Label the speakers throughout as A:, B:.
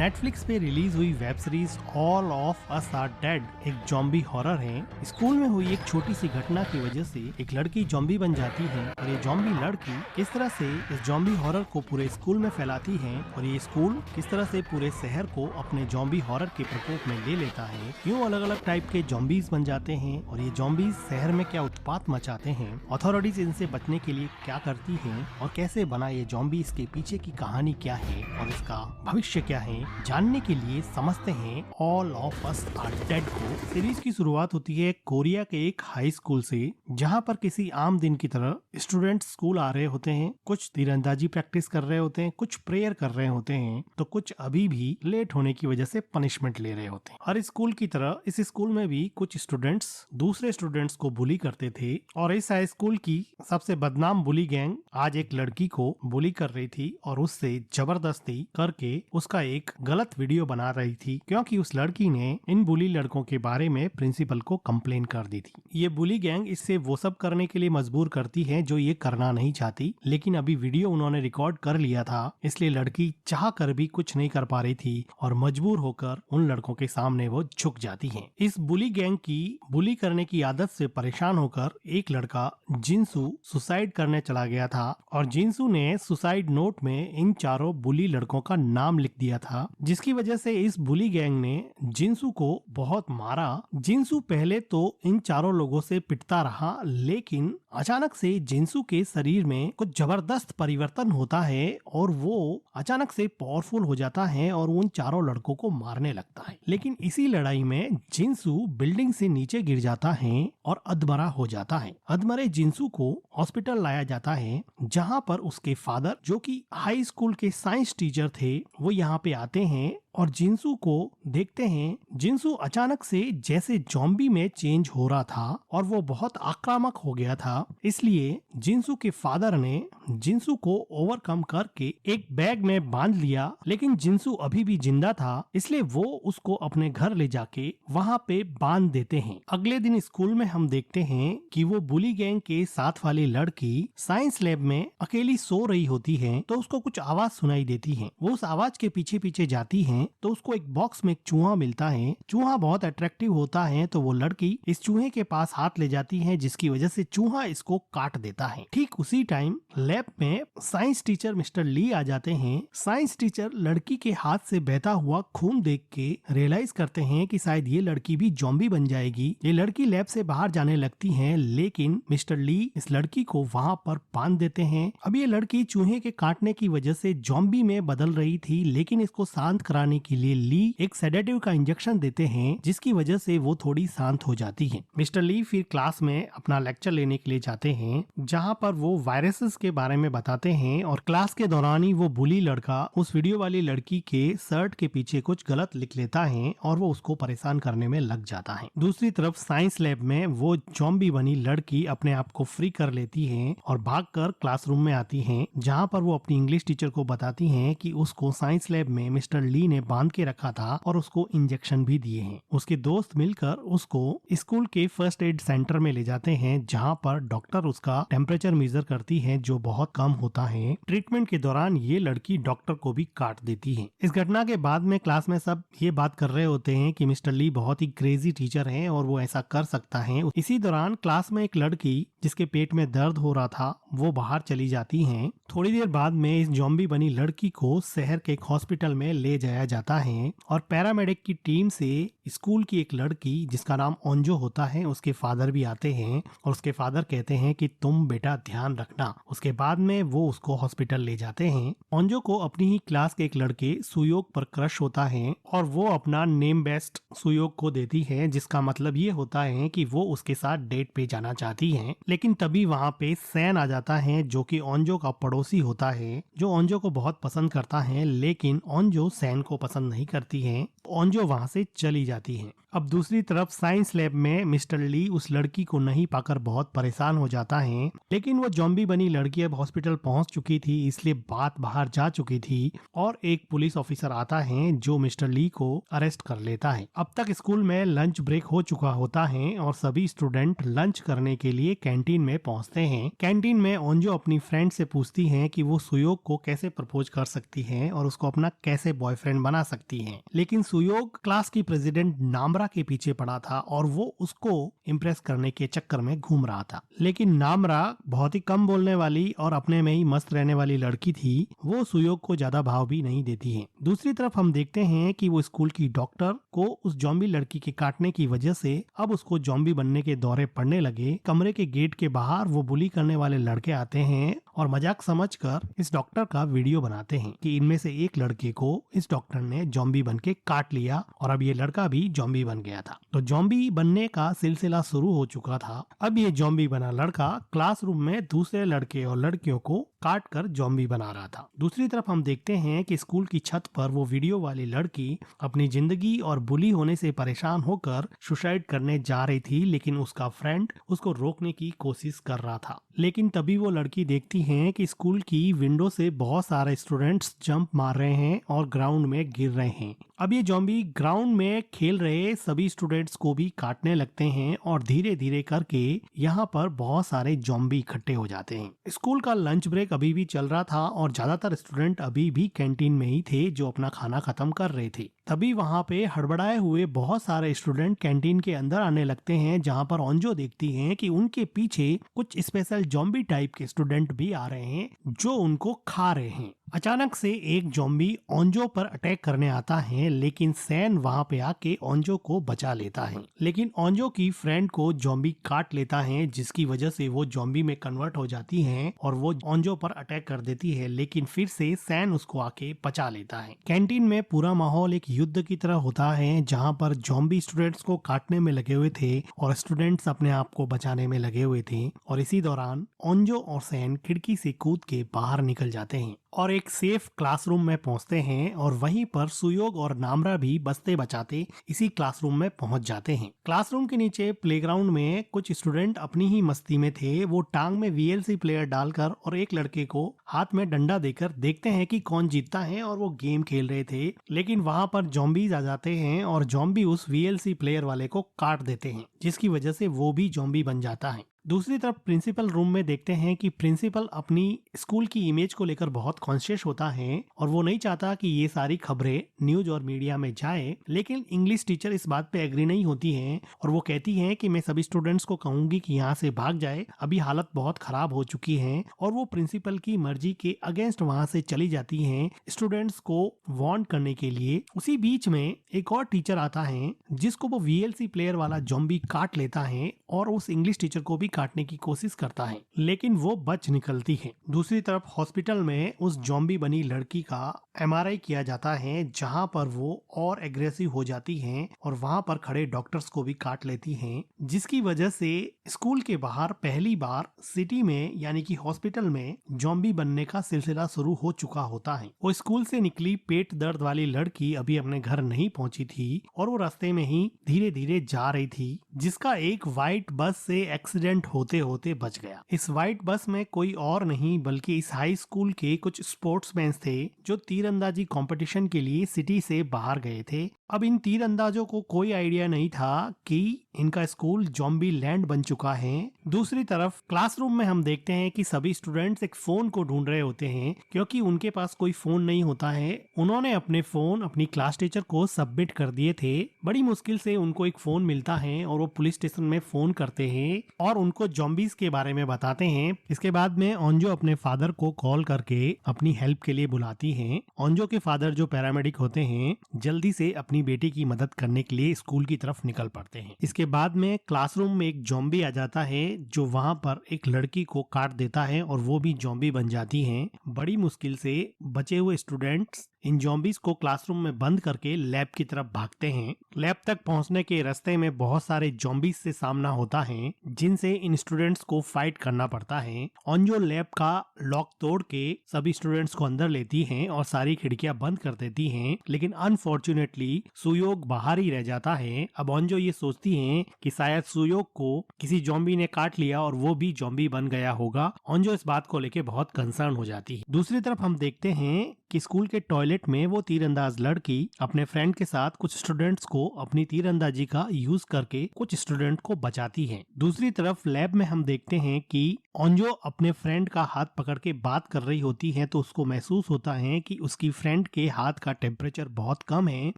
A: Netflix पे release हुई web series all of us are dead एक जॉम्बी हॉरर है। स्कूल में हुई एक छोटी सी घटना की वजह से एक लड़की जॉम्बी बन जाती है और ये जॉम्बी लड़की किस तरह से इस जॉम्बी हॉरर को पूरे स्कूल में फैलाती है और ये स्कूल किस तरह से पूरे शहर को अपने जॉम्बी हॉरर के प्रकोप में ले लेता है, क्यों अलग अलग टाइप के जॉम्बीज बन जाते हैं और ये जॉम्बीज शहर में क्या उत्पात मचाते हैं, अथॉरिटीज इनसे बचने के लिए क्या करती हैं और कैसे बना ये जॉम्बी, इसके पीछे की कहानी क्या है और इसका भविष्य क्या है, जानने के लिए समझते हैं all of us are dead को। सीरीज की शुरुआत होती है कोरिया के एक हाई स्कूल से, जहां पर किसी आम दिन की तरह स्टूडेंट्स स्कूल आ रहे होते हैं। कुछ तीरंदाजी प्रैक्टिस कर रहे होते हैं, कुछ प्रेयर कर रहे होते हैं, तो कुछ अभी भी लेट होने की वजह से पनिशमेंट ले रहे होते हैं। हर स्कूल की तरह इस स्कूल में भी कुछ स्टूडेंट्स दूसरे स्टूडेंट्स को बुली करते थे और इस हाई स्कूल की सबसे बदनाम बुली गैंग आज एक लड़की को बुली कर रही थी और उससे जबरदस्ती करके उसका एक गलत वीडियो बना रही थी, क्योंकि उस लड़की ने इन बुली लड़कों के बारे में प्रिंसिपल को कंप्लेन कर दी थी। ये बुली गैंग इससे वो सब करने के लिए मजबूर करती है जो ये करना नहीं चाहती, लेकिन अभी वीडियो उन्होंने रिकॉर्ड कर लिया था, इसलिए लड़की चाह कर भी कुछ नहीं कर पा रही थी और मजबूर होकर उन लड़कों के सामने वो झुक जाती है। इस बुली गैंग की बुली करने की आदत से परेशान होकर एक लड़का जिनसू सुसाइड करने चला गया था और जिनसू ने सुसाइड नोट में इन चारों बुली लड़कों का नाम लिख दिया था, जिसकी वजह से इस बुली गैंग ने जिनसू को बहुत मारा। जिनसू पहले तो इन चारों लोगों से पिटता रहा, लेकिन अचानक से जिनसू के शरीर में कुछ जबरदस्त परिवर्तन होता है और वो अचानक से पावरफुल हो जाता है और उन चारों लड़कों को मारने लगता है। लेकिन इसी लड़ाई में जिनसू बिल्डिंग से नीचे गिर जाता है और अधमरा हो जाता है। अधमरे जिनसू को हॉस्पिटल लाया जाता है, जहाँ पर उसके फादर, जो कि हाई स्कूल के साइंस टीचर थे, वो यहाँ पे आते हैं और जिनसू को देखते हैं। जिनसू अचानक से जैसे जॉम्बी में चेंज हो रहा था और वो बहुत आक्रामक हो गया था, इसलिए जिनसू के फादर ने जिनसू को ओवरकम करके एक बैग में बांध लिया। लेकिन जिनसू अभी भी जिंदा था, इसलिए वो उसको अपने घर ले जाके वहाँ पे बांध देते हैं। अगले दिन स्कूल में हम देखते हैं कि वो बुली गैंग के साथ वाली लड़की साइंस लैब में अकेली सो रही होती है, तो उसको कुछ आवाज सुनाई देती है। वो उस आवाज के पीछे पीछे जाती है तो उसको एक बॉक्स में एक चूहा मिलता है। चूहा बहुत अट्रैक्टिव होता है, तो वो लड़की इस चूहे के पास हाथ ले जाती है, जिसकी वजह से चूहा इसको काट देता है। ठीक उसी टाइम लैब में साइंस टीचर मिस्टर ली आ जाते हैं। साइंस टीचर लड़की के हाथ से बहता हुआ खून देख के रियलाइज करते हैं कि शायद ये लड़की भी जॉम्बी बन जाएगी। ये लड़की लैब से बाहर जाने लगती है, लेकिन मिस्टर ली इस लड़की को वहाँ पर बांध देते हैं। अब ये लड़की चूहे के काटने की वजह से जॉम्बी में बदल रही थी, लेकिन इसको शांत कराने के लिए ली एक सेडेटिव का इंजेक्शन देते हैं, जिसकी वजह से वो थोड़ी शांत हो जाती है। मिस्टर ली फिर क्लास में अपना लेक्चर लेने के लिए जाते हैं, जहां पर वो वायरसेस के बारे में बताते हैं और क्लास के दौरान ही वो बुली लड़का उस वीडियो वाली लड़की के शर्ट के पीछे कुछ गलत लिख लेता है और वो उसको परेशान करने में लग जाता है। दूसरी तरफ साइंस लैब में वो जॉम्बी बनी लड़की अपने आप को फ्री कर लेती है और भागकर क्लासरूम में आती है, जहाँ पर वो अपनी इंग्लिश टीचर को बताती है कि उसको साइंस लैब में मिस्टर ली ने बांध के रखा था और उसको इंजेक्शन भी दिए हैं। उसके दोस्त मिलकर उसको स्कूल के फर्स्ट एड सेंटर में ले जाते हैं, जहां पर डॉक्टर उसका टेम्परेचर मेजर करती है, जो बहुत कम होता है। ट्रीटमेंट के दौरान ये लड़की डॉक्टर को भी काट देती है। इस घटना के बाद में क्लास में सब ये बात कर रहे होते हैं कि मिस्टर ली बहुत ही क्रेजी टीचर है और वो ऐसा कर सकता है। इसी दौरान क्लास में एक लड़की जिसके पेट में दर्द हो रहा था, वो बाहर चली जाती है। थोड़ी देर बाद में इस जॉम्बी बनी लड़की को शहर के एक हॉस्पिटल में ले जाया जाता है और पैरामेडिक की टीम से स्कूल की एक लड़की जिसका नाम ओंजो होता है, उसके फादर भी आते हैं और उसके फादर कहते हैं कि तुम बेटा ध्यान रखना। उसके बाद में वो उसको हॉस्पिटल ले जाते हैं। ओंजो को अपनी ही क्लास के एक लड़के सुयोग पर क्रश होता है और वो अपना नेम बेस्ट सुयोग को देती है, जिसका मतलब ये होता है कि वो उसके साथ डेट पे जाना चाहती है। लेकिन तभी वहाँ पे सैन आ जाता है, जो कि ओंजो का पड़ोसी होता है, जो ओंजो को बहुत पसंद करता है, लेकिन ओंजो सैन को पसंद नहीं करती है। ओंजो वहाँ से चली जाती है। अब दूसरी तरफ साइंस लैब में मिस्टर ली उस लड़की को नहीं पाकर बहुत परेशान हो जाता है, लेकिन वो जॉम्बी बनी लड़की अब हॉस्पिटल पहुंच चुकी थी, इसलिए बात बाहर जा चुकी थी और एक पुलिस ऑफिसर आता है जो मिस्टर ली को अरेस्ट कर लेता है। अब तक स्कूल में लंच ब्रेक हो चुका होता है और सभी स्टूडेंट लंच करने के लिए कैंटीन में पहुंचते हैं। कैंटीन में ओंजो अपनी फ्रेंड से पूछती है कि वो सुयोग को कैसे प्रपोज कर सकती है और उसको अपना कैसे बॉयफ्रेंड बना सकती है, लेकिन सुयोग क्लास की प्रेसिडेंट नामरा के पीछे पड़ा था और वो उसको इम्प्रेस करने के चक्कर में घूम रहा था। लेकिन नामरा बहुत ही कम बोलने वाली और अपने में ही मस्त रहने वाली लड़की थी, वो सुयोग को ज्यादा भाव भी नहीं देती है। दूसरी तरफ हम देखते हैं कि वो स्कूल की डॉक्टर को उस जॉम्बी लड़की के काटने की वजह से अब उसको जॉम्बी बनने के दौरे पड़ने लगे। कमरे के गेट के बाहर वो बुली करने वाले लड़के आते हैं और मजाक समझकर इस डॉक्टर का वीडियो बनाते हैं कि इनमें से एक लड़के को इस डॉक्टर ने जॉम्बी बन के काट लिया और अब ये लड़का भी जॉम्बी बन गया था। तो जॉम्बी बनने का सिलसिला शुरू हो चुका था। अब ये जॉम्बी बना लड़का क्लासरूम में दूसरे लड़के और लड़कियों को काट कर जॉम्बी बना रहा था। दूसरी तरफ हम देखते हैं कि स्कूल की छत पर वो वीडियो वाली लड़की अपनी जिंदगी और बुली होने से परेशान होकर सुसाइड करने जा रही थी, लेकिन उसका फ्रेंड उसको रोकने की कोशिश कर रहा था। लेकिन तभी वो लड़की देखती है कि स्कूल की विंडो से बहुत सारे स्टूडेंट्स जंप मार रहे हैं और ग्राउंड में गिर रहे हैं। अब ये जॉम्बी ग्राउंड में खेल रहे सभी स्टूडेंट्स को भी काटने लगते हैं और धीरे धीरे करके यहाँ पर बहुत सारे जॉम्बी इकट्ठे हो जाते हैं। स्कूल का लंच ब्रेक अभी भी चल रहा था और ज्यादातर स्टूडेंट अभी भी कैंटीन में ही थे जो अपना खाना खत्म कर रहे थे। तभी वहाँ पे हड़बड़ाए हुए बहुत सारे स्टूडेंट कैंटीन के अंदर आने लगते हैं, जहाँ पर ओंजो देखती हैं कि उनके पीछे कुछ स्पेशल जॉम्बी टाइप के स्टूडेंट भी आ रहे हैं जो उनको खा रहे हैं। अचानक से एक जॉम्बी ओंजो पर अटैक करने आता है, लेकिन सैन वहाँ पे आके ओंजो को बचा लेता है। लेकिन ओंजो की फ्रेंड को जॉम्बी काट लेता है, जिसकी वजह से वो जॉम्बी में कन्वर्ट हो जाती है और वो ओंजो पर अटैक कर देती है, लेकिन फिर से सैन उसको आके बचा लेता है। कैंटीन में पूरा माहौल एक युद्ध की तरह होता है, जहाँ पर जॉम्बी स्टूडेंट्स को काटने में लगे हुए थे और स्टूडेंट्स अपने आप को बचाने में लगे हुए थे। और इसी दौरान ओंजो और सैन खिड़की से कूद के बाहर निकल जाते हैं और एक सेफ क्लासरूम में पहुंचते हैं और वहीं पर सुयोग और नामरा भी बचते बचाते इसी क्लासरूम में पहुंच जाते हैं। क्लासरूम के नीचे प्लेग्राउंड में कुछ स्टूडेंट अपनी ही मस्ती में थे। वो टांग में वीएलसी प्लेयर डालकर और एक लड़के को हाथ में डंडा देकर देखते हैं कि कौन जीतता है और वो गेम खेल रहे थे। लेकिन वहां पर जॉम्बीज आ जाते हैं और जॉम्बी उस वीएलसी प्लेयर वाले को काट देते हैं, जिसकी वजह से वो भी जॉम्बी बन जाता है। दूसरी तरफ प्रिंसिपल रूम में देखते हैं कि प्रिंसिपल अपनी स्कूल की इमेज को लेकर बहुत कॉन्शियस होता है और वो नहीं चाहता कि ये सारी खबरें न्यूज और मीडिया में जाए। लेकिन इंग्लिश टीचर इस बात पे एग्री नहीं होती है और वो कहती है कि मैं सभी स्टूडेंट्स को कहूंगी कि यहाँ से भाग जाए, अभी हालत बहुत खराब हो चुकी है। और वो प्रिंसिपल की मर्जी के अगेंस्ट वहाँ से चली जाती है स्टूडेंट्स को वार्न करने के लिए। उसी बीच में एक और टीचर आता है जिसको वो वीएलसी प्लेयर वाला जॉम्बी काट लेता है और उस इंग्लिश टीचर को भी काटने की कोशिश करता है, लेकिन वो बच निकलती है। दूसरी तरफ हॉस्पिटल में उस जॉम्बी बनी लड़की का एमआरआई किया जाता है, जहां पर वो और एग्रेसिव हो जाती है और वहां पर खड़े डॉक्टर्स को भी काट लेती हैं, जिसकी वजह से स्कूल के बाहर पहली बार सिटी में यानी कि हॉस्पिटल में जॉम्बी बनने का सिलसिला शुरू हो चुका होता है। वो स्कूल से निकली पेट दर्द वाली लड़की अभी अपने घर नहीं पहुंची थी और वो रास्ते में ही धीरे धीरे जा रही थी, जिसका एक व्हाइट बस से एक्सीडेंट होते होते बच गया। इस व्हाइट बस में कोई और नहीं बल्कि इस हाई स्कूल के कुछ स्पोर्ट्समैन थे जो तीरंदाजी कंपटीशन के लिए सिटी से बाहर गए थे। अब इन तीरंदाजों को कोई आइडिया नहीं था कि इनका स्कूल जॉम्बी लैंड बन चुका है। दूसरी तरफ क्लासरूम में हम देखते हैं कि सभी स्टूडेंट्स एक फोन को ढूंढ रहे होते हैं, क्योंकि उनके पास कोई फोन नहीं होता है। उन्होंने अपने फोन अपनी क्लास टीचर को सबमिट कर दिए थे। बड़ी मुश्किल से उनको एक फोन मिलता है और वो पुलिस स्टेशन में फोन करते हैं और उनको जॉम्बीज के बारे में बताते हैं। इसके बाद में ओंजो अपने फादर को कॉल करके अपनी हेल्प के लिए बुलाती है। ओंजो के फादर जो पैरामेडिक होते हैं जल्दी से अपनी बेटी की मदद करने के लिए स्कूल की तरफ निकल पड़ते हैं। इसके बाद में क्लासरूम में एक जॉम्बी आ जाता है जो वहां पर एक लड़की को काट देता है और वो भी जॉम्बी बन जाती हैं। बड़ी मुश्किल से बचे हुए स्टूडेंट्स इन जॉम्बीज को क्लासरूम में बंद करके लैब की तरफ भागते हैं। लैब तक पहुंचने के रास्ते में बहुत सारे जॉम्बीज से सामना होता है, जिनसे इन स्टूडेंट्स को फाइट करना पड़ता है। ओंजो लैब का लॉक तोड़ के सभी स्टूडेंट्स को अंदर लेती हैं और सारी खिड़कियां बंद कर देती हैं, लेकिन अनफॉर्चुनेटली सुयोग बाहर ही रह जाता है। अब ओंजो ये सोचती हैं कि शायद सुयोग को किसी जॉम्बी ने काट लिया और वो भी जॉम्बी बन गया होगा। ओंजो इस बात को लेके बहुत कंसर्न हो जाती है। दूसरी तरफ हम देखते हैं कि स्कूल के टॉयलेट में वो तीरंदाज लड़की अपने फ्रेंड के साथ कुछ स्टूडेंट्स को अपनी तीरंदाजी का यूज करके कुछ स्टूडेंट को बचाती है। दूसरी तरफ लैब में हम देखते हैं कि ओंजो अपने फ्रेंड का हाथ पकड़ के बात कर रही होती है, तो उसको महसूस होता है कि उसकी फ्रेंड के हाथ का टेम्परेचर बहुत कम है,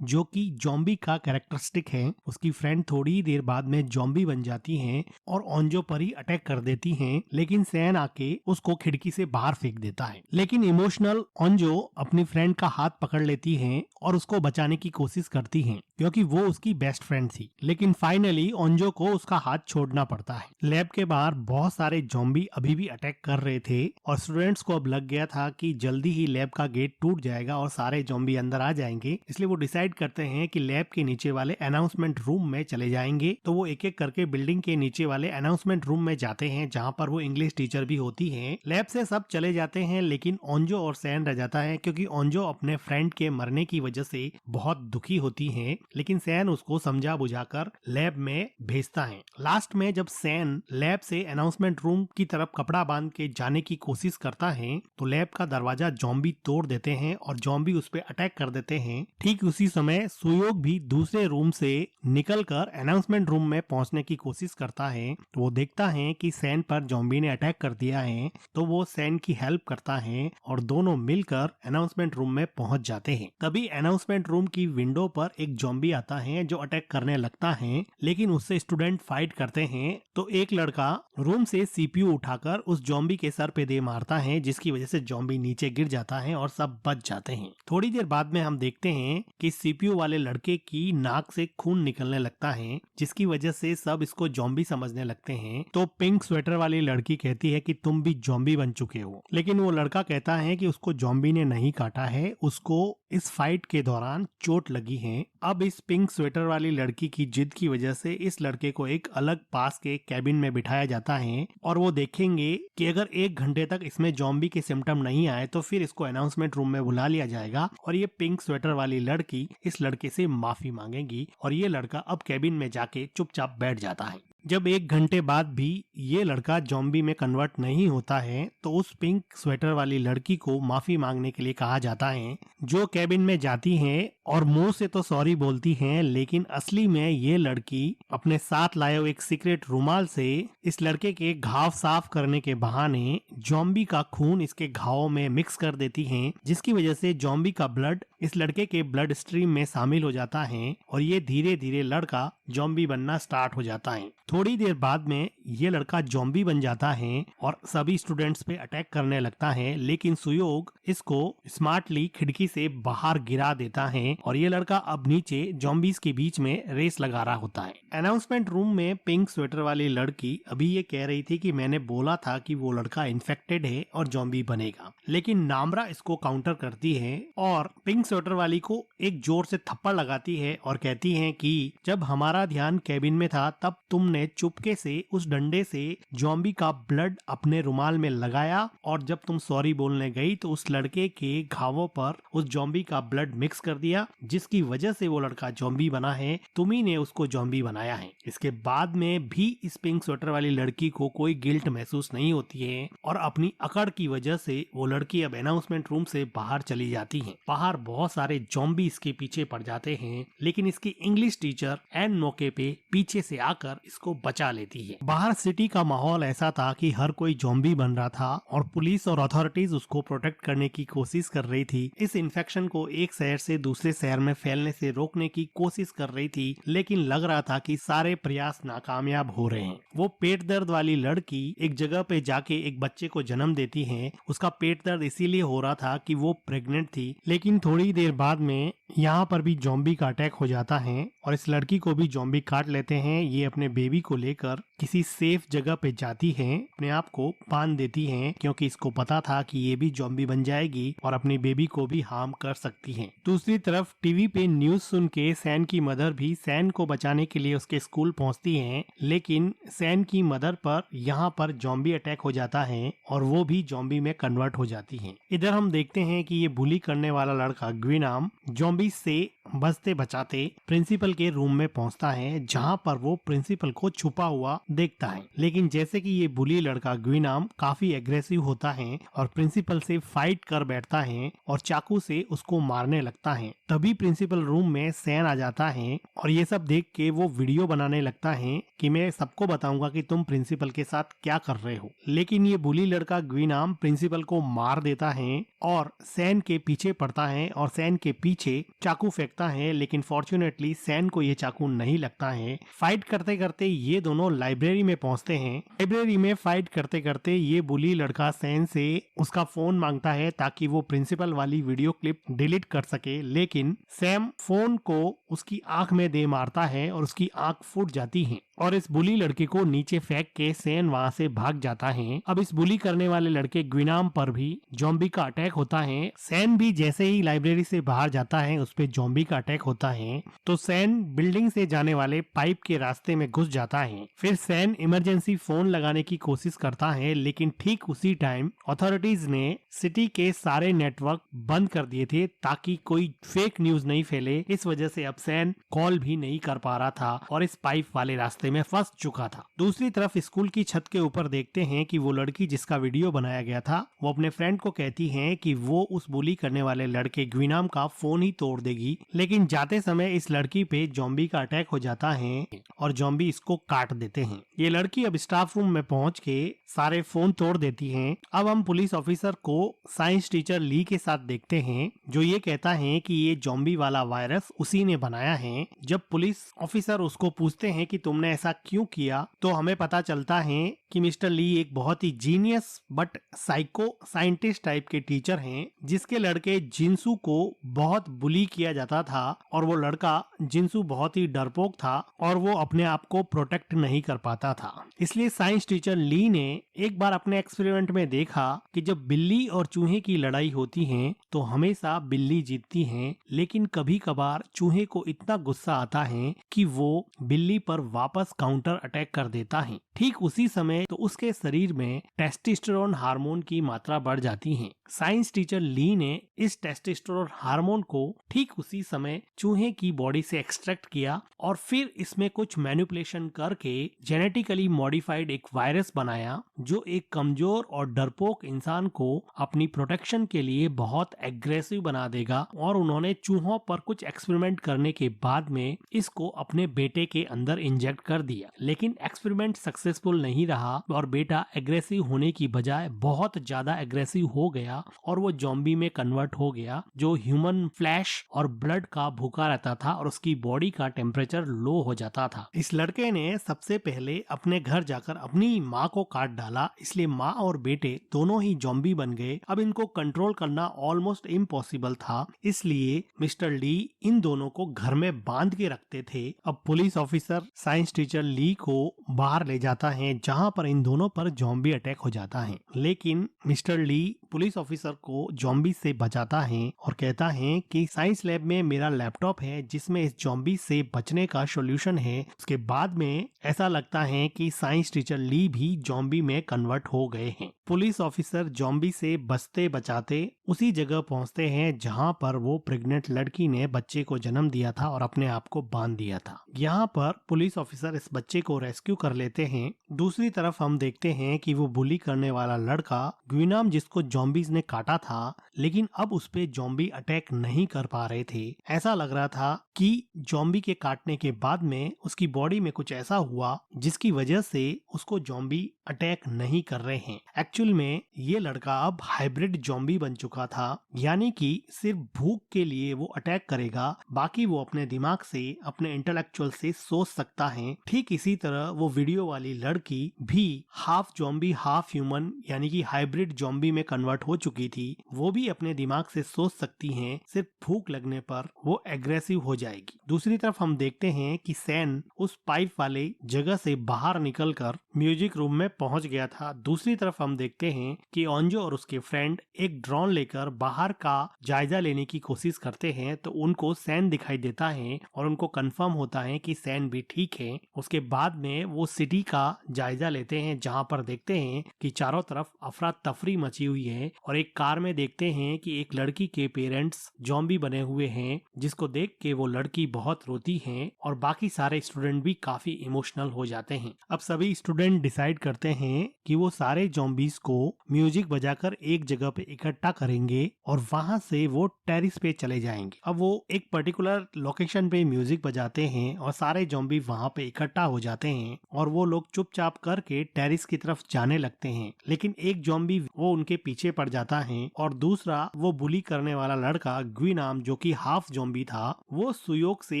A: जो कि जॉम्बी का कैरेक्टरिस्टिक है। उसकी फ्रेंड थोड़ी ही देर बाद में जॉम्बी बन जाती हैं और ओंजो पर ही अटैक कर देती हैं, लेकिन सैन आके उसको खिड़की से बाहर फेंक देता है। लेकिन इमोशनल ओंजो अपनी फ्रेंड का हाथ पकड़ लेती हैं और उसको बचाने की कोशिश करती हैं, क्योंकि वो उसकी बेस्ट फ्रेंड थी। लेकिन फाइनली ओंजो को उसका हाथ छोड़ना पड़ता है। लैब के बाहर बहुत सारे जॉम्बी अभी भी अटैक कर रहे थे और स्टूडेंट्स को अब लग गया था कि जल्दी ही लैब का गेट टूट जाएगा और सारे जॉम्बी अंदर आ जाएंगे। इसलिए वो डिसाइड करते हैं कि लैब के नीचे वाले अनाउंसमेंट रूम में चले जाएंगे। तो वो एक एक करके बिल्डिंग के नीचे वाले अनाउंसमेंट रूम में जाते हैं, जहाँ पर वो इंग्लिश टीचर भी होती है। लैब से सब चले जाते हैं, लेकिन ओंजो और सैन रह जाता है, क्योंकि ओंजो अपने फ्रेंड के मरने की वजह से बहुत दुखी होती है। लेकिन सैन उसको समझा बुझाकर लैब में भेजता है। लास्ट में जब सैन लैब से अनाउंसमेंट रूम की तरफ कपड़ा बांध के जाने की कोशिश करता है, तो लैब का दरवाजा जॉम्बी तोड़ देते हैं और जॉम्बी उस पर अटैक कर देते हैं। ठीक उसी समय सुयोग भी दूसरे रूम से निकलकर अनाउंसमेंट रूम में पहुंचने की कोशिश करता है। तो वो देखता है कि सैन पर जॉम्बी ने अटैक कर दिया है, तो वो सैन की हेल्प करता है और दोनों मिलकर अनाउंसमेंट रूम में पहुंच जाते हैं। तभी अनाउंसमेंट रूम की विंडो पर एक जॉम्बी आता है जो अटैक करने लगता है, लेकिन उससे स्टूडेंट फाइट करते हैं। तो एक लड़का रूम से सीपीयू उठाकर उस जॉम्बी के सर पे दे मारता है, जिसकी वजह से जॉम्बी नीचे गिर जाता है और सब बच जाते हैं। थोड़ी देर बाद में हम देखते हैं कि सीपीयू वाले लड़के की नाक से खून निकलने लगता है, जिसकी वजह से सब इसको जॉम्बी समझने लगते हैं। तो पिंक स्वेटर वाली लड़की कहती है कि तुम भी जॉम्बी बन चुके हो, लेकिन वो लड़का कहता है कि उसको जॉम्बी ने नहीं काटा है, उसको इस फाइट के दौरान चोट लगी है। अब इस पिंक स्वेटर वाली लड़की की जिद की वजह से इस लड़के को एक अलग पास के कैबिन में बिठाया जाता है और वो देखेंगे कि अगर 1 घंटे तक इसमें जॉम्बी के सिम्टम नहीं आए तो फिर इसको अनाउंसमेंट रूम में बुला लिया जाएगा और ये पिंक स्वेटर वाली लड़की इस लड़के से माफी मांगेगी और ये लड़का अब कैबिन में जाके चुपचाप बैठ जाता है। जब 1 घंटे बाद भी ये लड़का जॉम्बी में कन्वर्ट नहीं होता है, तो उस पिंक स्वेटर वाली लड़की को माफी मांगने के लिए कहा जाता है, जो कैबिन में जाती है और मुंह से तो सॉरी बोलती हैं, लेकिन असली में ये लड़की अपने साथ लाए हुए एक सीक्रेट रुमाल से इस लड़के के घाव साफ करने के बहाने जॉम्बी का खून इसके घावों में मिक्स कर देती हैं, जिसकी वजह से जॉम्बी का ब्लड इस लड़के के ब्लड स्ट्रीम में शामिल हो जाता है और ये धीरे धीरे लड़का जॉम्बी बनना स्टार्ट हो जाता है। थोड़ी देर बाद में ये लड़का जॉम्बी बन जाता है और सभी स्टूडेंट्स पे अटैक करने लगता है, लेकिन सुयोग इसको स्मार्टली खिड़की से बाहर गिरा देता है और ये लड़का अब नीचे जॉम्बीज के बीच में रेस लगा रहा होता है। अनाउंसमेंट रूम में पिंक स्वेटर वाली लड़की अभी ये कह रही थी कि मैंने बोला था कि वो लड़का इन्फेक्टेड है और जॉम्बी बनेगा, लेकिन नामरा इसको काउंटर करती है और पिंक स्वेटर वाली को एक जोर से थप्पड़ लगाती है और कहती है कि जब हमारा ध्यान कैबिन में था तब तुमने चुपके से उस डंडे से जॉम्बी का ब्लड अपने रुमाल में लगाया और जब तुम सॉरी बोलने गई तो उस लड़के के घावों पर उस जॉम्बी का ब्लड मिक्स कर दिया, जिसकी वजह से वो लड़का जॉम्बी बना है। तुम्ही ने उसको जॉम्बी बनाया है। इसके बाद में भी इस पिंक स्वेटर वाली लड़की को कोई गिल्ट महसूस नहीं होती है और अपनी अकड़ की वजह से वो लड़की अब अनाउंसमेंट रूम से बाहर चली जाती है। बाहर बहुत सारे जॉम्बी इसके पीछे पड़ जाते हैं, लेकिन इसकी इंग्लिश टीचर एन मौके पे पीछे से आकर इसको बचा लेती है। बाहर सिटी का माहौल ऐसा था कि हर कोई जॉम्बी बन रहा था और पुलिस और अथॉरिटीज उसको प्रोटेक्ट करने की कोशिश कर रही थी। इस इन्फेक्शन को एक शहर से दूसरे शहर में फैलने से रोकने की कोशिश कर रही थी, लेकिन लग रहा था कि सारे प्रयास नाकामयाब हो रहे हैं। वो पेट दर्द वाली लड़की एक जगह पे जाके एक बच्चे को जन्म देती है। उसका पेट दर्द इसीलिए हो रहा था कि वो प्रेग्नेंट थी, लेकिन थोड़ी देर बाद में यहाँ पर भी जॉम्बी का अटैक हो जाता है और इस लड़की को भी जॉम्बी काट लेते हैं। ये अपने बेबी को लेकर किसी सेफ जगह पे जाती है, अपने आप को बांध देती है क्योंकि इसको पता था कि ये भी जॉम्बी बन जाएगी और अपनी बेबी को भी हार्म कर सकती है। दूसरी तरफ टीवी पे न्यूज सुन के सैन की मदर भी सैन को बचाने के लिए उसके स्कूल पहुंचती हैं, लेकिन सैन की मदर पर यहाँ पर जॉम्बी अटैक हो जाता है और वो भी जॉम्बी में कन्वर्ट हो जाती है। इधर हम देखते हैं कि ये बुली करने वाला लड़का ग्विनाम जॉम्बी से बचते बचाते प्रिंसिपल के रूम में पहुंचता है, जहां पर वो प्रिंसिपल को छुपा हुआ देखता है। लेकिन जैसे कि ये बुली लड़का ग्विनाम काफी एग्रेसिव होता है और प्रिंसिपल से फाइट कर बैठता है और चाकू से उसको मारने लगता है। तभी प्रिंसिपल रूम में सैन आ जाता है और ये सब देख के वो वीडियो बनाने लगता है कि मैं सबको बताऊंगा कि तुम प्रिंसिपल के साथ क्या कर रहे हो। लेकिन ये बुली लड़का ग्विनाम प्रिंसिपल को मार देता है और सैन के पीछे पड़ता है और सैन के पीछे चाकू फेंकता है, लेकिन फॉर्चुनेटली सैन को ये चाकू नहीं लगता है। फाइट करते करते ये दोनों लाइब्रेरी में पहुंचते हैं। लाइब्रेरी में फाइट करते करते ये बुली लड़का सैन से उसका फोन मांगता है ताकि वो प्रिंसिपल वाली वीडियो क्लिप डिलीट कर सके, लेकिन सैम फोन को उसकी आंख में दे मारता है और उसकी आंख फूट जाती है और इस बुली लड़के को नीचे फेंक के सैन वहां से भाग जाता है। अब इस बुली करने वाले लड़के ग्विनाम पर भी जॉम्बी का अटैक होता है। सैन भी जैसे ही लाइब्रेरी से बाहर जाता है उस पे जॉम्बी का अटैक होता है, तो सैन बिल्डिंग से जाने वाले पाइप के रास्ते में घुस जाता है। फिर सैन इमरजेंसी फोन लगाने की कोशिश करता है, लेकिन ठीक उसी टाइम अथॉरिटीज ने सिटी के सारे नेटवर्क बंद कर दिए थे ताकि कोई फेक न्यूज नहीं फैले। इस वजह से अब सैन कॉल भी नहीं कर पा रहा था और इस पाइप वाले रास्ते में फंस चुका था। दूसरी तरफ स्कूल की छत के ऊपर देखते हैं कि वो लड़की जिसका वीडियो बनाया गया था वो अपने फ्रेंड को कहती है कि वो उस बुली करने वाले लड़के ग्विनाम का फोन ही तोड़ देगी, लेकिन जाते समय इस लड़की पे जॉम्बी का अटैक हो जाता है और जॉम्बी इसको काट देते हैं। ये लड़की अब स्टाफ रूम में पहुंच के सारे फोन तोड़ देती है। अब हम पुलिस ऑफिसर को साइंस टीचर ली के साथ देखते हैं, जो ये कहता है कि ये जॉम्बी वाला वायरस उसी ने बनाया है। जब पुलिस ऑफिसर उसको पूछते हैं कि तुमने ऐसा क्यों किया, तो हमें पता चलता है कि मिस्टर ली एक बहुत ही genius but psycho scientist type के टीचर हैं, जिसके लड़के जिंसू को बहुत बुली किया जाता था और वो लड़का जिंसू बहुत ही डरपोक था और वो अपने आप को प्रोटेक्ट नहीं कर पाता था। इसलिए साइंस टीचर ली ने एक बार अपने एक्सपेरिमेंट में देखा कि जब बिल्ली और चूहे की लड़ाई होती है तो हमेशा बिल्ली जीतती है, लेकिन कभी कभार चूहे को इतना गुस्सा आता है कि वो बिल्ली पर वापस काउंटर अटैक कर देता है। ठीक उसी समय तो उसके शरीर में टेस्टोस्टेरोन हार्मोन की मात्रा बढ़ जाती है। साइंस टीचर ली ने इस टेस्टोस्टेरोन हार्मोन को ठीक उसी समय चूहे की बॉडी से एक्सट्रैक्ट किया और फिर इसमें कुछ मैनिपुलेशन करके जेनेटिकली मॉडिफाइड एक वायरस बनाया, जो एक कमजोर और डरपोक इंसान को अपनी प्रोटेक्शन के लिए बहुत एग्रेसिव बना देगा। और उन्होंने चूहों पर कुछ एक्सपेरिमेंट करने के बाद में इसको अपने बेटे के अंदर इंजेक्ट कर दिया, लेकिन एक्सपेरिमेंट सक्सेसफुल नहीं रहा और बेटा एग्रेसिव होने की बजाय बहुत ज्यादा एग्रेसिव हो गया और वो जॉम्बी में कन्वर्ट हो गया, जो ह्यूमन फ्लैश और ब्लड का भूखा रहता था और उसकी बॉडी का टेम्परेचर लो हो जाता था। इस लड़के ने सबसे पहले अपने घर जाकर अपनी माँ को काट डाला, इसलिए माँ और बेटे दोनों ही जॉम्बी बन गए। अब इनको कंट्रोल करना ऑलमोस्ट इम्पॉसिबल था, इसलिए मिस्टर ली इन दोनों को घर में बांध के रखते थे। अब पुलिस ऑफिसर साइंस टीचर ली को बाहर ले जाता है, जहाँ पर इन दोनों पर जॉम्बी अटैक हो जाता है, लेकिन मिस्टर ली पुलिस ऑफिसर को जॉम्बी से बचाता है और कहता है कि साइंस लैब में मेरा लैपटॉप है जिसमें इस जॉम्बी से बचने का सॉल्यूशन है। उसके बाद में ऐसा लगता है कि साइंस टीचर ली भी जॉम्बी में कन्वर्ट हो गए हैं। पुलिस ऑफिसर जॉम्बी से बचते बचाते उसी जगह पहुंचते हैं जहां पर वो प्रेग्नेंट लड़की ने बच्चे को जन्म दिया था और अपने आप को बांध दिया था। यहाँ पर पुलिस ऑफिसर इस बच्चे को रेस्क्यू कर लेते हैं। दूसरी तरफ हम देखते हैं कि वो बुली करने वाला लड़का ग्विनाम, जिसको जॉम्बीज ने काटा था, लेकिन अब उस पे जॉम्बी अटैक नहीं कर पा रहे थे। ऐसा लग रहा था कि जॉम्बी के काटने के बाद में उसकी बॉडी में कुछ ऐसा हुआ जिसकी वजह से उसको जॉम्बी अटैक नहीं कर रहे हैं। एक्चुअल में ये लड़का अब हाइब्रिड जॉम्बी बन चुका था, यानी कि सिर्फ भूख के लिए वो अटैक करेगा, बाकी वो अपने दिमाग से, अपने इंटेलेक्चुअल से सोच सकता है। ठीक इसी तरह वो वीडियो वाली लड़की भी हाफ जॉम्बी हाफ ह्यूमन यानी कि हाइब्रिड जॉम्बी में कन्वर्ट हो चुकी थी। वो भी अपने दिमाग से सोच सकती हैं, सिर्फ भूख लगने पर वो एग्रेसिव हो जाएगी। दूसरी तरफ हम देखते हैं कि सैन उस पाइप वाले जगह से बाहर निकलकर म्यूजिक रूम में पहुंच गया था। दूसरी तरफ हम देखते हैं कि ओंजो और उसके फ्रेंड एक ड्रोन लेकर बाहर का जायजा लेने की कोशिश करते हैं, तो उनको सैन दिखाई देता है और उनको कंफर्म होता है कि सैन भी ठीक है। उसके बाद में वो सिटी का जायजा लेते हैं, जहां पर देखते हैं कि चारों तरफ अफरा तफरी मची हुई है और एक कार में देखते हैं कि एक लड़की के पेरेंट्स जॉम्बी बने हुए हैं, जिसको देख के वो लड़की बहुत रोती है और बाकी सारे स्टूडेंट भी काफी इमोशनल हो जाते हैं। अब सभी स्टूडेंट डिसाइड करते हैं कि वो सारे जॉम्बीज को म्यूजिक बजाकर एक जगह पे इकट्ठा करेंगे और वहां से वो टेरिस पे चले जाएंगे। अब वो एक पर्टिकुलर लोकेशन पे म्यूजिक बजाते हैं और सारे जॉम्बी वहां पे इकट्ठा हो जाते हैं और वो लोग चुपचाप करके टेरिस की तरफ जाने लगते हैं। लेकिन एक जॉम्बी वो उनके पीछे पड़ जाता है और दूसरा वो बुली करने वाला लड़का ग्विनाम, जो कि हाफ जॉम्बी था, वो सुयोग से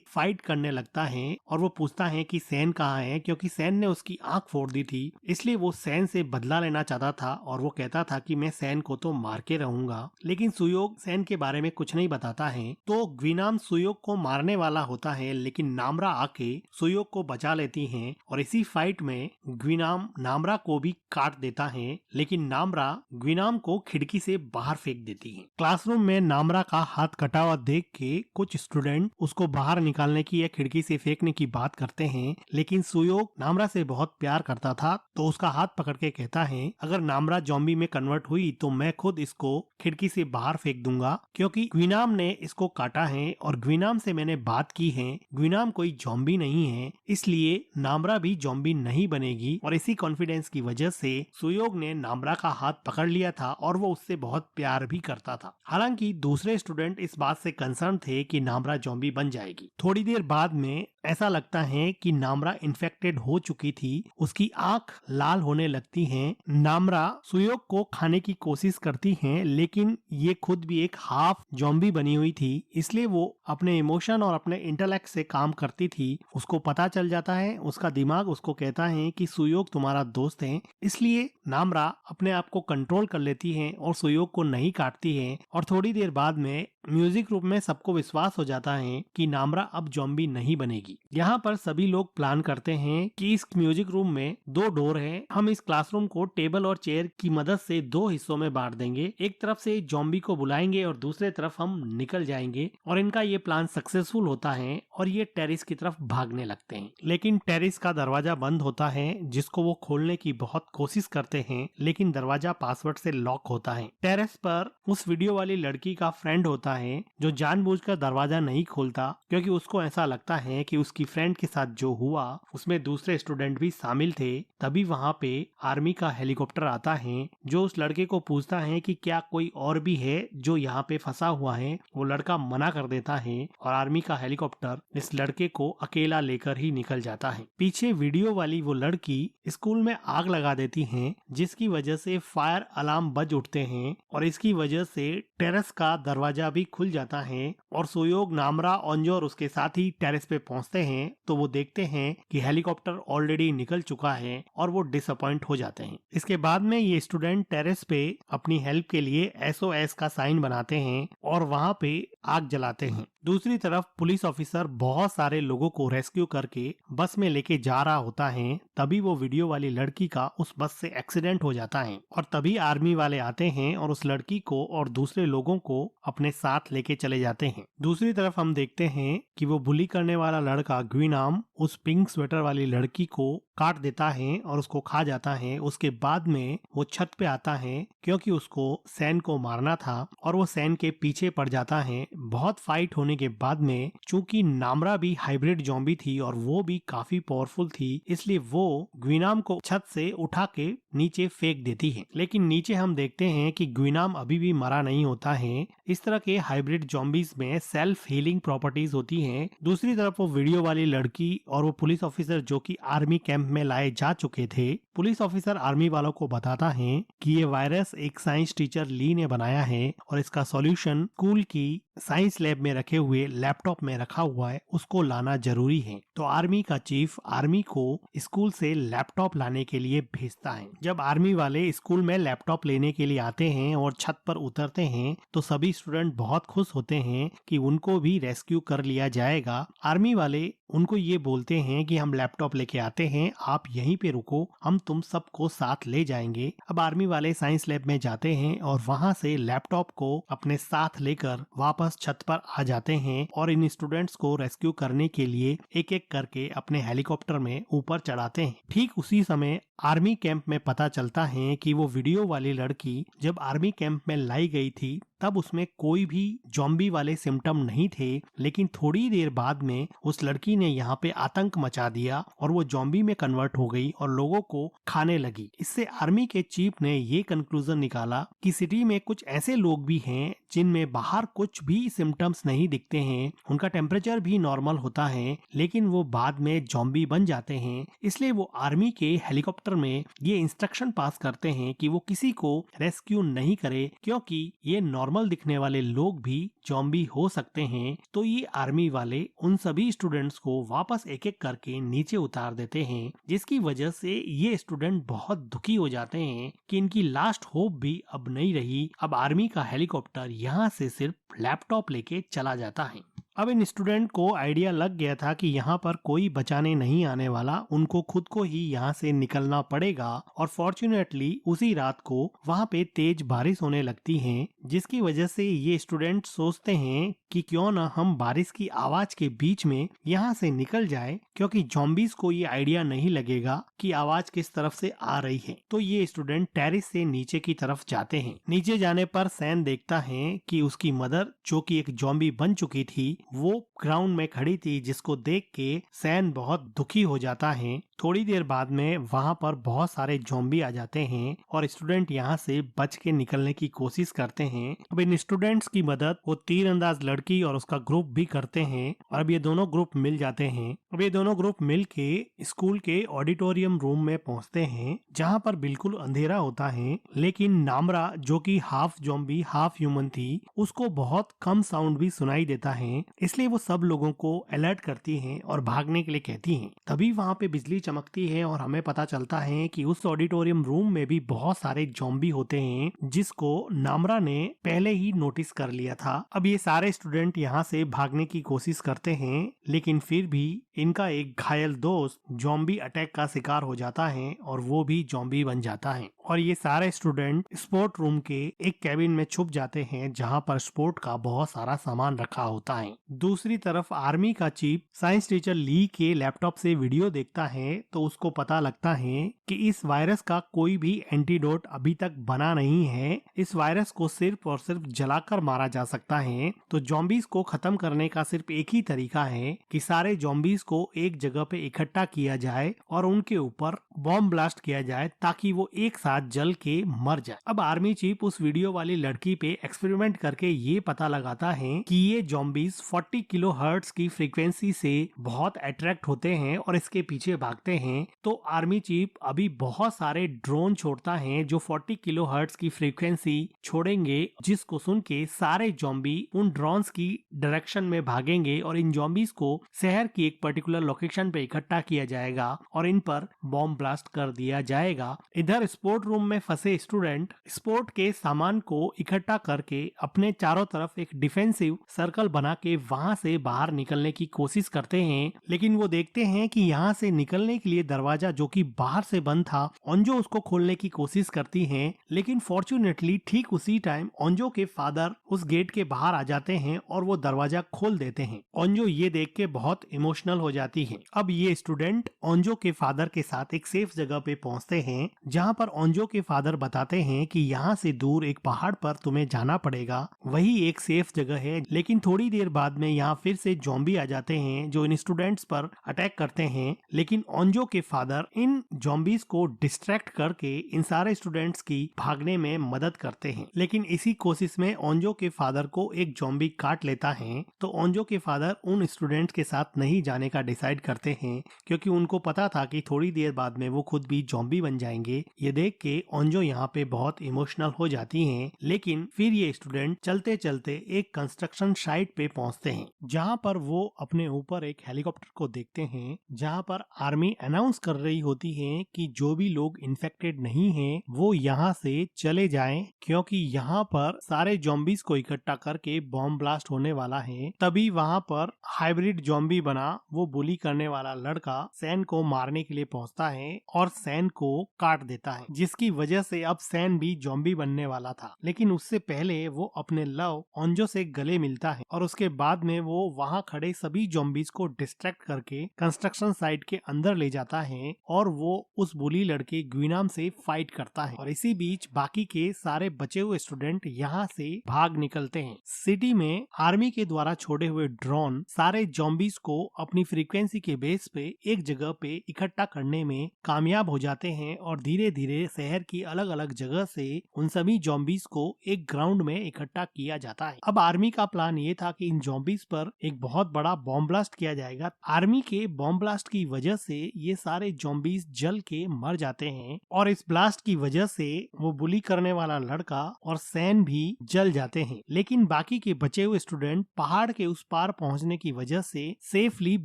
A: फाइट करने लगता है और वो पूछता है कि सैन कहाँ है, क्योंकि सैन ने उसकी आंख फोड़ दी थी, इसलिए वो सैन से बदला लेना चाहता था और वो कहता था कि मैं सैन को तो मार के रहूंगा। लेकिन सुयोग सैन के बारे में कुछ नहीं बताता है। तो ग्विनाम सुयोग को मारने वाला होता है, लेकिन नामरा आके सुयोग को बचा लेती है और इसी फाइट में ग्विनाम नामरा को भी काट देता है, लेकिन नामरा ग्विनाम को खिड़की से बाहर फेंक देती है। क्लासरूम में नामरा का हाथ कटा हुआ देख के कुछ स्टूडेंट उसको बाहर निकालने की या खिड़की से फेंकने की बात करते हैं, लेकिन सुयोग नामरा से बहुत प्यार करता था, तो उसका हाथ पकड़ के कहता है अगर नामरा जॉम्बी में कन्वर्ट हुई तो मैं खुद इसको खिड़की से बाहर फेंक दूंगा, क्योंकि ग्विनाम ने इसको काटा है और ग्विनाम से मैंने बात की है, ग्विनाम कोई जॉम्बी नहीं है, इसलिए नामरा भी जॉम्बी नहीं बनेगी। और इसी कॉन्फिडेंस की वजह से सुयोग ने नामरा का हाथ पकड़ लिया था और वो उससे बहुत प्यार भी करता था। हालांकि दूसरे स्टूडेंट इस बात से कंसर्न थे कि नामरा जॉम्बी बन जाएगी। थोड़ी देर बाद में ऐसा लगता है कि नामरा इन्फेक्टेड हो चुकी थी, उसकी आंख लाल होने लगती है। नामरा सुयोग को खाने की कोशिश करती है, लेकिन ये खुद भी एक हाफ जॉम्बी बनी हुई थी, इसलिए वो अपने इमोशन और अपने इंटेलेक्ट से काम करती थी। उसको पता चल जाता है, उसका दिमाग उसको कहता है कि सुयोग तुम्हारा दोस्त है, इसलिए नामरा अपने आप को कंट्रोल कर लेती है और सुयोग को नहीं काटती है। और थोड़ी देर बाद में म्यूजिक रूम में सबको विश्वास हो जाता है कि नामरा अब जॉम्बी नहीं बनेगी। यहाँ पर सभी लोग प्लान करते हैं कि इस म्यूजिक रूम में 2 डोर है, हम इस क्लासरूम को टेबल और चेयर की मदद से 2 हिस्सों में बांट देंगे, एक तरफ से जॉम्बी को बुलाएंगे और दूसरे तरफ हम निकल जाएंगे। और इनका ये प्लान सक्सेसफुल होता है और ये टेरिस की तरफ भागने लगते हैं। लेकिन टेरिस का दरवाजा बंद होता है, जिसको वो खोलने की बहुत कोशिश करते हैं, लेकिन दरवाजा पासवर्ड से लॉक होता है। टेरेस पर उस वीडियो वाली लड़की का फ्रेंड होता है, जो जानबूझकर दरवाजा नहीं खोलता, क्योंकि उसको ऐसा लगता है कि उसकी फ्रेंड के साथ जो हुआ उसमें दूसरे स्टूडेंट भी शामिल थे। तभी वहाँ पे आर्मी का हेलीकॉप्टर आता है, जो उस लड़के को पूछता है कि क्या कोई और भी है जो यहाँ पे फंसा हुआ है। वो लड़का मना कर देता है और आर्मी का हेलीकॉप्टर इस लड़के को अकेला लेकर ही निकल जाता है। पीछे वीडियो वाली वो लड़की स्कूल में आग लगा देती है, जिसकी वजह से फायर अलार्म बज उठते हैं और इसकी वजह से टेरेस का दरवाजा भी खुल जाता है और सुयोग, नामरा, ओंजो और उसके साथी टेरेस पे पहुंचते हैं, तो वो देखते हैं कि हेलीकॉप्टर ऑलरेडी निकल चुका है और वो डिसअपॉइंट हो जाते हैं। इसके बाद में ये स्टूडेंट टेरेस पे अपनी हेल्प के लिए SOS का साइन बनाते हैं और वहाँ पे आग जलाते हैं। दूसरी तरफ पुलिस ऑफिसर बहुत सारे लोगों को रेस्क्यू करके बस में लेके जा रहा होता है। तभी वो वीडियो वाली लड़की का उस बस से एक्सीडेंट हो जाता है और तभी आर्मी वाले आते हैं और उस लड़की को और दूसरे लोगों को अपने साथ लेके चले जाते हैं। दूसरी तरफ हम देखते हैं कि वो बुली करने वाला लड़का ग्विनाम उस पिंक स्वेटर वाली लड़की को काट देता है और उसको खा जाता है। उसके बाद में वो छत पे आता है, क्योंकि उसको सैन को मारना था और वो सैन के पीछे पड़ जाता है। बहुत फाइट होने के बाद में चूंकि नामरा भी हाइब्रिड जॉम्बी थी और वो भी काफी पावरफुल थी, इसलिए वो ग्विनाम को छत से उठा के नीचे फेंक देती है। लेकिन नीचे हम देखते हैं कि ग्विनाम अभी भी मरा नहीं होता है। इस तरह के हाइब्रिड जॉम्बीज में सेल्फ हीलिंग प्रॉपर्टीज होती हैं। दूसरी तरफ वो वीडियो वाली लड़की और वो पुलिस ऑफिसर जो कि आर्मी कैंप में लाए जा चुके थे। पुलिस ऑफिसर आर्मी वालों को बताता है कि ये वायरस एक साइंस टीचर ली ने बनाया है और इसका सॉल्यूशन स्कूल की साइंस लैब में रखे हुए लैपटॉप में रखा हुआ है उसको लाना जरूरी है। तो आर्मी का चीफ आर्मी को स्कूल से लैपटॉप लाने के लिए भेजता है। जब आर्मी वाले स्कूल में लैपटॉप लेने के लिए आते हैं और छत पर उतरते हैं तो सभी स्टूडेंट बहुत खुश होते हैं कि उनको भी रेस्क्यू कर लिया जाएगा। आर्मी वाले उनको ये बोलते हैं कि हम लैपटॉप लेके आते हैं, आप यहीं पे रुको, हम तुम सबको साथ ले जाएंगे। अब आर्मी वाले साइंस लैब में जाते हैं और वहां से लैपटॉप को अपने साथ लेकर वापस छत पर आ जाते हैं और इन स्टूडेंट्स को रेस्क्यू करने के लिए एक एक करके अपने हेलीकॉप्टर में ऊपर चढ़ाते हैं। ठीक उसी समय आर्मी कैंप में पता चलता है कि वो वीडियो वाली लड़की जब आर्मी कैंप में लाई गई थी तब उसमें कोई भी जॉम्बी वाले सिम्टम नहीं थे, लेकिन थोड़ी देर बाद में उस लड़की ने यहाँ पे आतंक मचा दिया और वो जॉम्बी में कन्वर्ट हो गई और लोगों को खाने लगी। इससे आर्मी के चीफ ने ये कंक्लूजन निकाला कि सिटी में कुछ ऐसे लोग भी हैं जिनमें बाहर कुछ भी सिम्टम्स नहीं दिखते हैं, उनका टेम्परेचर भी नॉर्मल होता है, लेकिन वो बाद में जॉम्बी बन जाते हैं। इसलिए वो आर्मी के हेलीकॉप्टर में ये इंस्ट्रक्शन पास करते हैं कि वो किसी को रेस्क्यू नहीं करे, क्योंकि ये नॉर्मल दिखने वाले लोग भी जॉम्बी हो सकते हैं। तो ये आर्मी वाले उन सभी स्टूडेंट्स को वापस एक एक करके नीचे उतार देते हैं, जिसकी वजह से ये स्टूडेंट बहुत दुखी हो जाते हैं कि इनकी लास्ट होप भी अब नहीं रही। अब आर्मी का हेलीकॉप्टर यहाँ से सिर्फ लैपटॉप लेके चला जाता है। अब इन स्टूडेंट को आइडिया लग गया था कि यहाँ पर कोई बचाने नहीं आने वाला, उनको खुद को ही यहाँ से निकलना पड़ेगा। और फॉर्चुनेटली उसी रात को वहाँ पे तेज बारिश होने लगती है, जिसकी वजह से ये स्टूडेंट सोचते हैं कि क्यों ना हम बारिश की आवाज के बीच में यहाँ से निकल जाए, क्योंकि जॉम्बीज को ये आइडिया नहीं लगेगा कि आवाज किस तरफ से आ रही है। तो ये स्टूडेंट टेरिस से नीचे की तरफ जाते हैं। नीचे जाने पर सैन देखता है कि उसकी मदर, जो कि एक जॉम्बी बन चुकी थी, वो ग्राउंड में खड़ी थी, जिसको देख के सैन बहुत दुखी हो जाता है। थोड़ी देर बाद में वहाँ पर बहुत सारे जॉम्बी आ जाते हैं और स्टूडेंट यहाँ से बच के निकलने की कोशिश करते हैं। अब इन स्टूडेंट्स की मदद वो तीरंदाज लड़की और उसका ग्रुप भी करते हैं और अब ये दोनों ग्रुप मिल जाते हैं। अब ये दोनों ग्रुप मिल के स्कूल के ऑडिटोरियम रूम में पहुँचते हैं, जहाँ पर बिल्कुल अंधेरा होता है, लेकिन नामरा, जो कि हाफ जॉम्बी हाफ ह्यूमन थी, उसको बहुत कम साउंड भी सुनाई देता है। इसलिए वो सब लोगों को अलर्ट करती हैं और भागने के लिए कहती हैं। तभी वहाँ पे बिजली चमकती है और हमें पता चलता है कि उस ऑडिटोरियम रूम में भी बहुत सारे जॉम्बी होते हैं, जिसको नामरा ने पहले ही नोटिस कर लिया था। अब ये सारे स्टूडेंट यहाँ से भागने की कोशिश करते हैं, लेकिन फिर भी इनका एक घायल दोस्त जॉम्बी अटैक का शिकार हो जाता है और वो भी जॉम्बी बन जाता है। और ये सारे स्टूडेंट स्पोर्ट रूम के एक कैबिन में छुप जाते हैं, जहाँ पर स्पोर्ट का बहुत सारा सामान रखा होता है। दूसरी तरफ आर्मी का चीफ साइंस टीचर ली के लैपटॉप से वीडियो देखता है, तो उसको पता लगता है कि इस वायरस का कोई भी एंटीडोट अभी तक बना नहीं है। इस वायरस को सिर्फ और सिर्फ जलाकर मारा जा सकता है। तो जॉम्बीज को खत्म करने का सिर्फ एक ही तरीका है कि सारे जॉम्बीज को एक जगह पे इकट्ठा किया जाए और उनके ऊपर बॉम्ब ब्लास्ट किया जाए, ताकि वो एक साथ जल के मर जाए। अब आर्मी चीफ उस वीडियो वाली लड़की पे एक्सपेरिमेंट करके ये पता लगाता है कि ये जॉम्बीज 40 किलोहर्ट्ज की फ्रीक्वेंसी से बहुत अट्रैक्ट होते हैं और इसके पीछे भागते हैं। तो आर्मी चीफ अभी बहुत सारे ड्रोन छोड़ता है जो 40 किलोहर्ट्ज की फ्रीक्वेंसी छोड़ेंगे, जिसको सुन के सारे जॉम्बी उन ड्रोन्स की डायरेक्शन में भागेंगे और इन जॉम्बीज को शहर की एक पर्टिकुलर लोकेशन पे इकट्ठा किया जाएगा और इन पर बॉम्ब ब्लास्ट कर दिया जाएगा। इधर स्पोर्ट रूम में फंसे स्टूडेंट स्पोर्ट के सामान को इकट्ठा करके अपने चारों तरफ एक डिफेंसिव सर्कल बना के वहां से बाहर निकलने की कोशिश करते हैं, लेकिन वो देखते हैं कि यहाँ से निकलने के लिए दरवाजा, जो कि बाहर से बंद था, ओंजो उसको खोलने की कोशिश करती हैं, लेकिन फॉर्चुनेटली ठीक उसी टाइम ओंजो के फादर उस गेट के बाहर आ जाते हैं और वो दरवाजा खोल देते हैं। ओंजो ये देख के बहुत इमोशनल हो जाती है। अब ये स्टूडेंट ओंजो के फादर के साथ एक सेफ जगह पे पहुंचते हैं, जहां पर ओंजो के फादर बताते हैं कि यहाँ से दूर एक पहाड़ पर तुम्हें जाना पड़ेगा, वही एक सेफ जगह है। लेकिन थोड़ी देर बाद में यहाँ फिर से जॉम्बी आ जाते हैं जो इन स्टूडेंट्स पर अटैक करते हैं, लेकिन ओंजो के फादर इन जॉम्बीज को डिस्ट्रैक्ट करके इन सारे स्टूडेंट्स की भागने में मदद करते हैं। लेकिन इसी कोशिश में ओंजो के फादर को एक जॉम्बी काट लेता है। तो ओंजो के फादर उन स्टूडेंट्स के साथ नहीं जाने का डिसाइड करते हैं, क्योंकि उनको पता था कि थोड़ी देर बाद में वो खुद भी जॉम्बी बन जाएंगे। ये देख के ओंजो यहाँ पे बहुत इमोशनल हो जाती हैं, लेकिन फिर ये स्टूडेंट चलते चलते एक कंस्ट्रक्शन साइट पे पहुँचते हैं, जहाँ पर वो अपने ऊपर एक हेलीकॉप्टर को देखते हैं, जहाँ पर आर्मी अनाउंस कर रही होती है कि जो भी लोग इन्फेक्टेड नहीं हैं वो यहाँ से चले जाएं, क्योंकि यहाँ पर सारे जॉम्बीज को इकट्ठा करके बॉम्ब ब्लास्ट होने वाला है। तभी वहाँ पर हाइब्रिड जॉम्बी बना वो बुली करने वाला लड़का सैन को मारने के लिए पहुँचता है और सैन को काट देता है, जिसकी वजह से अब सैन भी जॉम्बी बनने वाला था। लेकिन उससे पहले वो अपने लव ओंजो से गले मिलता है और उसके बाद में वो वहाँ खड़े सभी जॉम्बीज को डिस्ट्रैक्ट करके कंस्ट्रक्शन साइट के अंदर ले जाता है और वो उस बुली लड़के ग्विनाम से फाइट करता है। और इसी बीच बाकी के सारे बचे हुए स्टूडेंट यहाँ से भाग निकलते हैं। सिटी में आर्मी के द्वारा छोड़े हुए ड्रोन सारे जॉम्बीज को अपनी फ्रीक्वेंसी के बेस पे एक जगह पे इकट्ठा करने में कामयाब हो जाते हैं और धीरे धीरे शहर की अलग अलग जगह से उन सभी जॉम्बीज को एक ग्राउंड में इकट्ठा किया जाता है। अब आर्मी का प्लान ये था कि इन जॉम्बीज पर एक बहुत बड़ा बॉम्ब ब्लास्ट किया जाएगा। आर्मी के बॉम्ब ब्लास्ट की वजह से ये सारे जॉम्बीज जल के मर जाते हैं और इस ब्लास्ट की वजह से वो बुली करने वाला लड़का और सैन भी जल जाते हैं। लेकिन बाकी के बचे हुए स्टूडेंट पहाड़ के उस पार पहुंचने की वजह से सेफली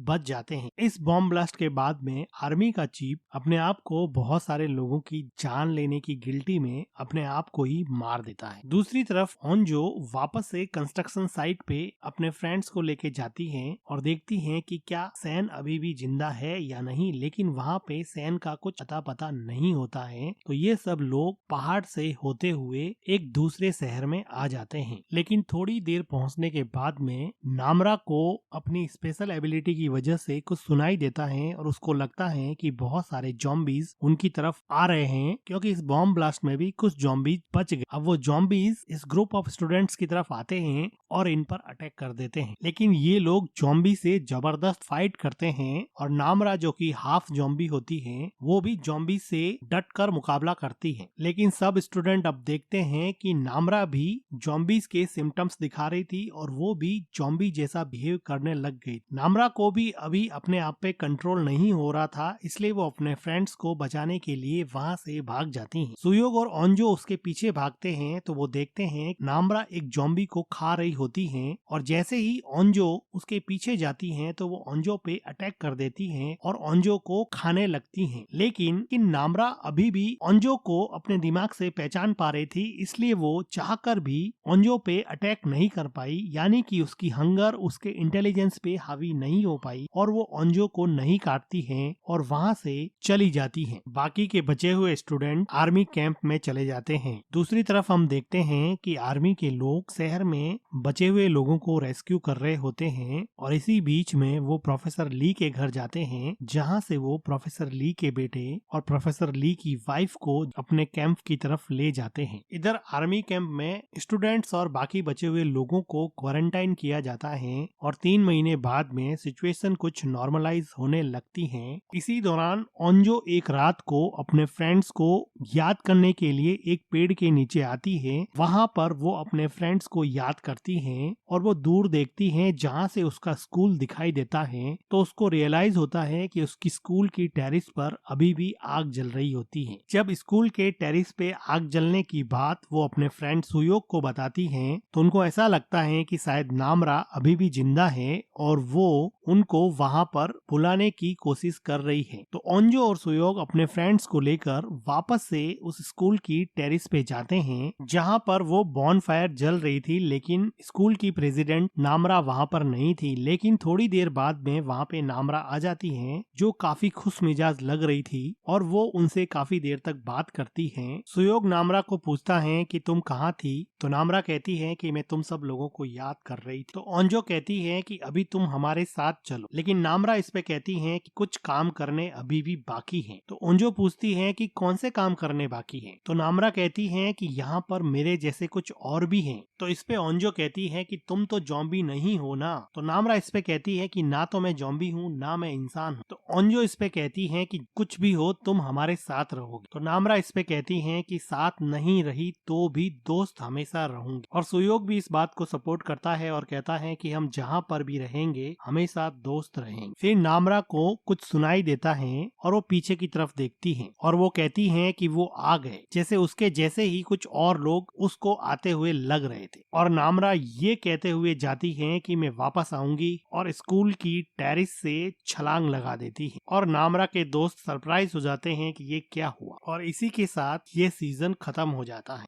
A: बच जाते हैं। इस बॉम्ब ब्लास्ट के बाद में आर्मी का चीफ अपने आप को बहुत सारे लोगों की जान लेने की गिल्टी में अपने आप को ही मार देता है। दूसरी तरफ ओंजो वापस से कंस्ट्रक्शन साइट पे अपने फ्रेंड्स को लेके जाती हैं और देखती हैं कि क्या सैन अभी भी जिंदा है या नहीं, लेकिन वहाँ पे सैन का कुछ अता पता नहीं होता है। तो ये सब लोग पहाड़ से होते हुए एक दूसरे शहर में आ जाते हैं। लेकिन थोड़ी देर पहुंचने के बाद में नामरा को अपनी स्पेशल एबिलिटी की वजह से कुछ सुनाई देता है और उसको लगता है कि बहुत सारे जॉम्बीज उनकी तरफ आ रहे हैं, क्योंकि इस बॉम्ब ब्लास्ट में भी कुछ जॉम्बीज बच गए। अब वो जॉम्बीज इस ग्रुप ऑफ स्टूडेंट्स की तरफ आते हैं और इन पर अटैक कर देते हैं, लेकिन ये लोग जॉम्बी से जबरदस्त फाइट करते हैं और नामरा जो कि हाफ जॉम्बी होती है वो भी जॉम्बी से डट कर मुकाबला करती है। लेकिन सब स्टूडेंट अब देखते हैं कि नामरा भी जॉम्बीज के सिम्टम्स दिखा रही थी और वो भी जॉम्बी जैसा बिहेव करने लग गई। नामरा को भी अभी अपने आप पे कंट्रोल नहीं हो रहा था, इसलिए वो अपने फ्रेंड्स को बचाने के लिए वहाँ से भाग जाती हैं। सुयोग और ओंजो उसके पीछे भागते हैं तो वो देखते हैं नामरा एक जॉम्बी को खा रही होती है और जैसे ही ओंजो उसके पीछे जाती हैं तो वो ओंजो पे अटैक कर देती हैं और ओंजो को खाने लगती हैं। लेकिन नामरा अभी भी ओंजो को अपने दिमाग से पहचान पा रही थी, इसलिए वो चाहकर भी ओंजो पे अटैक नहीं कर पाई, यानी कि उसकी हंगर उसके इंटेलिजेंस पे हावी नहीं हो पाई और वो ओंजो को नहीं काटती हैं और वहाँ से चली जाती हैं। बाकी के बचे हुए स्टूडेंट आर्मी कैंप में चले जाते हैं। दूसरी तरफ हम देखते हैं कि आर्मी के लोग शहर में बचे हुए लोगों को रेस्क्यू कर रहे होते हैं और इसी बीच में वो प्रोफेसर ली के घर जाते हैं, जहाँ से वो प्रोफेसर ली के बेटे और प्रोफेसर ली की वाइफ को अपने कैंप की तरफ ले जाते हैं। इधर आर्मी कैंप में स्टूडेंट्स और बाकी बचे हुए लोगों को क्वारंटाइन किया जाता है और 3 महीने बाद में सिचुएशन कुछ नॉर्मलाइज होने लगती है। इसी दौरान ओंजो एक रात को अपने फ्रेंड्स को याद करने के लिए एक पेड़ के नीचे आती है। वहाँ पर वो अपने फ्रेंड्स को याद करती है और वो दूर देखती है जहाँ से उसका स्कूल दिखाई देता है, तो उसको रियलाइज होता है कि उसकी स्कूल की टेरिस पर अभी भी आग जल रही होती है। जब स्कूल के टेरिस पे आग जलने की बात वो अपने फ्रेंड सुयोग को बताती हैं, तो उनको ऐसा लगता है कि शायद नामरा अभी भी जिंदा है और वो उनको वहाँ पर बुलाने की कोशिश कर रही है। तो ओंजो और सुयोग अपने फ्रेंड्स को लेकर वापस से उस स्कूल की टेरिस पे जाते हैं, जहाँ पर वो बॉनफायर जल रही थी, लेकिन स्कूल की प्रेसिडेंट नामरा वहाँ पर नहीं थी। लेकिन थोड़ी देर बाद में वहाँ पे नामरा आ जाती है, जो काफी खुश मिजाज लग रही थी और वो उनसे काफी देर तक बात करती है। सुयोग नामरा को पूछता है कि तुम कहाँ थी, तो नामरा कहती है कि मैं तुम सब लोगों को याद कर रही थी। तो ओंजो कहती है कि अभी तुम हमारे साथ चलो, लेकिन नामरा इस पे कहती है कि कुछ काम करने अभी भी बाकी हैं। तो ओंजो पूछती है कि कौन से काम करने बाकी हैं, तो नामरा कहती है कि यहाँ पर मेरे जैसे कुछ और भी हैं। तो इस पे ओंजो कहती है कि तुम तो जॉम्बी नहीं हो ना। तो नामरा इस पे कहती है कि ना तो मैं जॉम्बी हूँ ना मैं इंसान हूँ। तो ओंजो इस पे कहती है कि कुछ भी हो तुम हमारे साथ रहोगे। तो नामरा इस पे कहती है कि साथ नहीं रही तो भी दोस्त हमेशा रहूंगी। और सुयोग भी इस बात को सपोर्ट करता है और कहता है कि हम जहाँ पर भी रहेंगे हमेशा साथ दोस्त रहेंगे। फिर नामरा को कुछ सुनाई देता है और वो पीछे की तरफ देखती है और वो कहती है कि वो आ गए, जैसे उसके जैसे ही कुछ और लोग उसको आते हुए लग रहे थे। और नामरा ये कहते हुए जाती है कि मैं वापस आऊंगी और स्कूल की टेरिस से छलांग लगा देती है। और नामरा के दोस्त सरप्राइज हो जाते हैं कि ये क्या हुआ। और इसी के साथ ये सीजन खत्म हो जाता है।